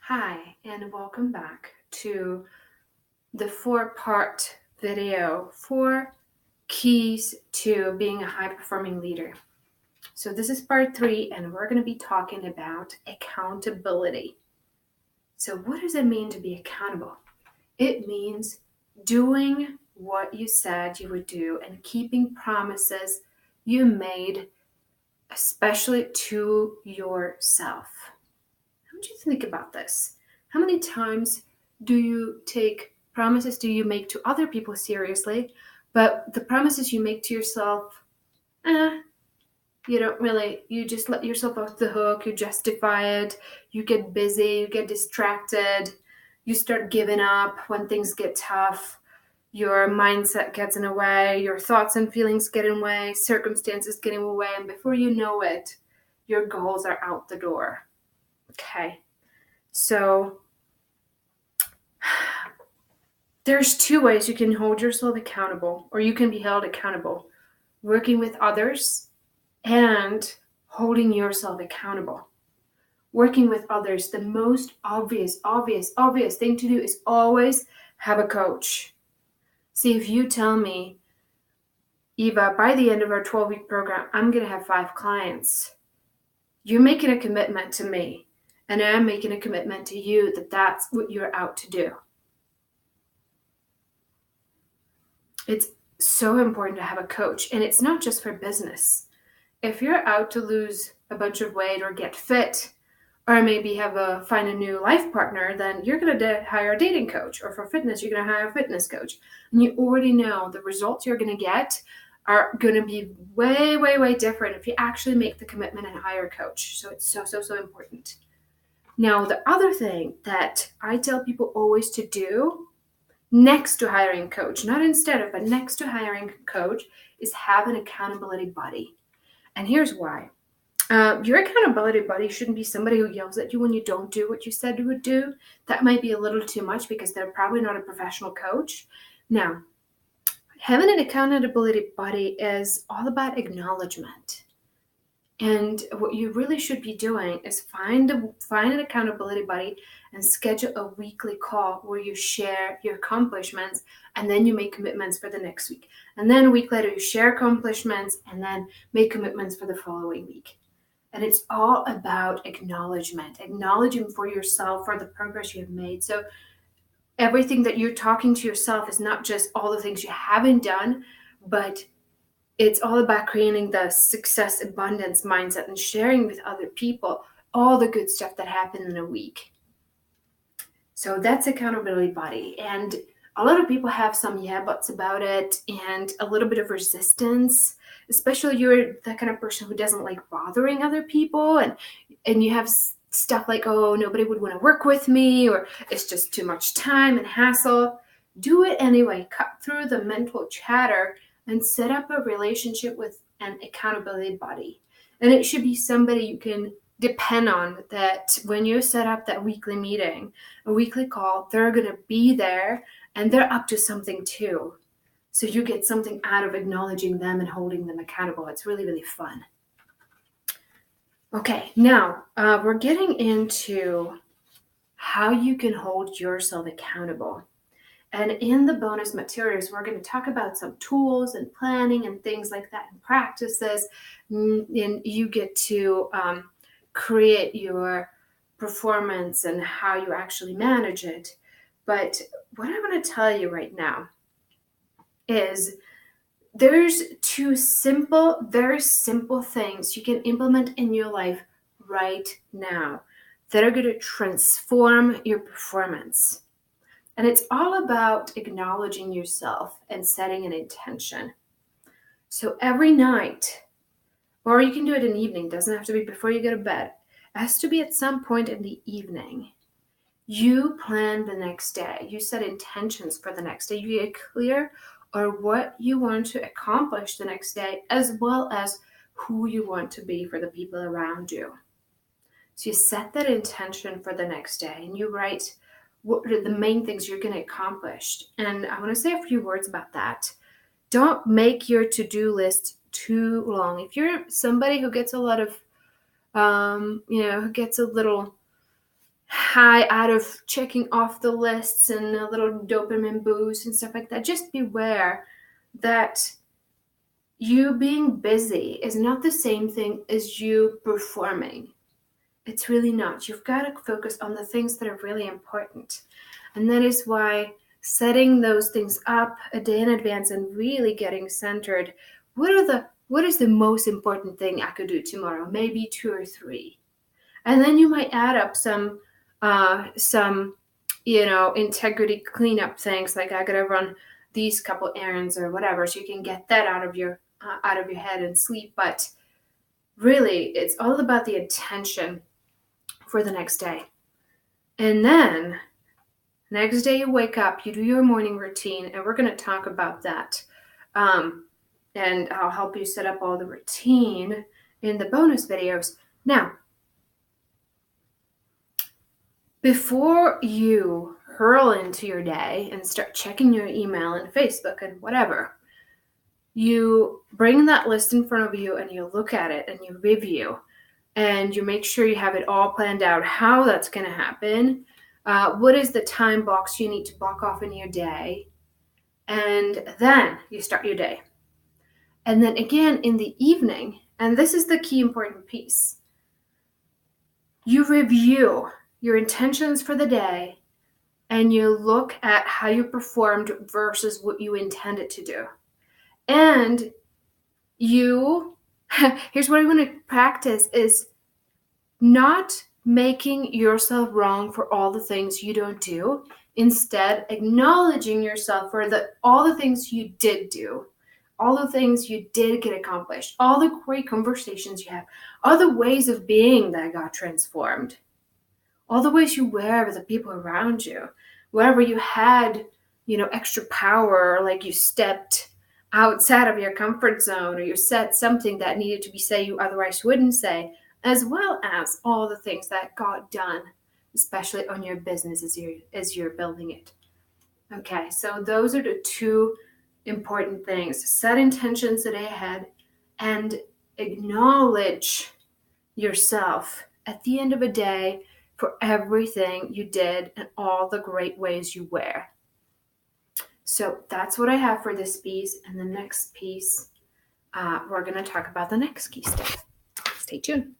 Hi, and welcome back to the 4-part video, 4 keys to being a high-performing leader. So this is part 3, and we're going to be talking about accountability. So what does it mean to be accountable? It means doing what you said you would do and keeping promises you made, especially to yourself. How would you think about this? How many times do you take promises do you make to other people seriously, but the promises you make to yourself, you just let yourself off the hook, you justify it, you get busy, you get distracted, you start giving up when things get tough, your mindset gets in the way, your thoughts and feelings get in the way, circumstances get in the way, and before you know it, your goals are out the door. Okay. So there's 2 ways you can hold yourself accountable, or you can be held accountable: working with others and holding yourself accountable. Working with others, the most obvious thing to do is always have a coach. See, if you tell me, Eva, by the end of our 12-week program, I'm going to have 5 clients, you're making a commitment to me, and I'm making a commitment to you that that's what you're out to do. It's so important to have a coach, and it's not just for business. If you're out to lose a bunch of weight or get fit, or maybe find a new life partner, then you're going to hire a dating coach. Or for fitness, you're going to hire a fitness coach. And you already know the results you're going to get are going to be way, way, way different if you actually make the commitment and hire a coach. So it's so important. Now, the other thing that I tell people always to do next to hiring a coach, not instead of, but next to hiring a coach, is have an accountability buddy. And here's why. Your accountability buddy shouldn't be somebody who yells at you when you don't do what you said you would do. That might be a little too much because they're probably not a professional coach. Now, having an accountability buddy is all about acknowledgement. And what you really should be doing is find an accountability buddy and schedule a weekly call where you share your accomplishments, and then you make commitments for the next week. And then a week later, you share accomplishments and then make commitments for the following week. And it's all about acknowledgement, acknowledging for yourself for the progress you have made. So everything that you're talking to yourself is not just all the things you haven't done, but it's all about creating the success abundance mindset and sharing with other people all the good stuff that happened in a week. So that's accountability buddy. And a lot of people have some yeah buts about it and a little bit of resistance, especially you're the kind of person who doesn't like bothering other people, and you have stuff like, oh, nobody would want to work with me, or it's just too much time and hassle. Do it anyway. Cut through the mental chatter and set up a relationship with an accountability buddy. And it should be somebody you can depend on, that when you set up that weekly meeting, a weekly call, they're going to be there and they're up to something too. So you get something out of acknowledging them and holding them accountable. It's really, really fun. Okay, now we're getting into how you can hold yourself accountable. And in the bonus materials, we're going to talk about some tools and planning and things like that and practices. And you get to create your performance and how you actually manage it. But what I want to tell you right now is there's 2 very simple things you can implement in your life right now that are going to transform your performance. And it's all about acknowledging yourself and setting an intention. So every night, or you can do it in the evening, doesn't have to be before you go to bed, it has to be at some point in the evening. You plan the next day. You set intentions for the next day. You get clear on what you want to accomplish the next day, as well as who you want to be for the people around you. So you set that intention for the next day and you write what are the main things you're going to accomplish. And I want to say a few words about that. Don't make your to-do list too long. If you're somebody who gets a lot of, who gets a little high out of checking off the lists and a little dopamine boost and stuff like that. Just beware that you being busy is not the same thing as you performing. It's really not. You've got to focus on the things that are really important. And that is why setting those things up a day in advance and really getting centered. What is the most important thing I could do tomorrow? Maybe 2 or 3. And then you might add up some integrity cleanup things, like I gotta run these couple errands or whatever, so you can get that out of your head and sleep. But really, it's all about the intention for the next day. And then next day you wake up, you do your morning routine, and we're going to talk about that. And I'll help you set up all the routine in the bonus videos. Now, before you hurl into your day and start checking your email and Facebook and whatever, you bring that list in front of you and you look at it and you review and you make sure you have it all planned out, how that's going to happen, what is the time box you need to block off in your day, and then you start your day. And then again in the evening, and this is the key important piece, you review your intentions for the day and you look at how you performed versus what you intended to do. And here's what I want to practice is not making yourself wrong for all the things you don't do. Instead, acknowledging yourself for all the things you did do, all the things you did get accomplished, all the great conversations you have, all the ways of being that got transformed, all the ways you were with the people around you, wherever you had, extra power, like you stepped outside of your comfort zone or you said something that needed to be said you otherwise wouldn't say, as well as all the things that got done, especially on your business as you're building it. Okay, so those are the 2 important things. Set intentions the day ahead and acknowledge yourself at the end of a day for everything you did and all the great ways you were. So that's what I have for this piece. And the next piece, we're going to talk about the next key step. Stay tuned.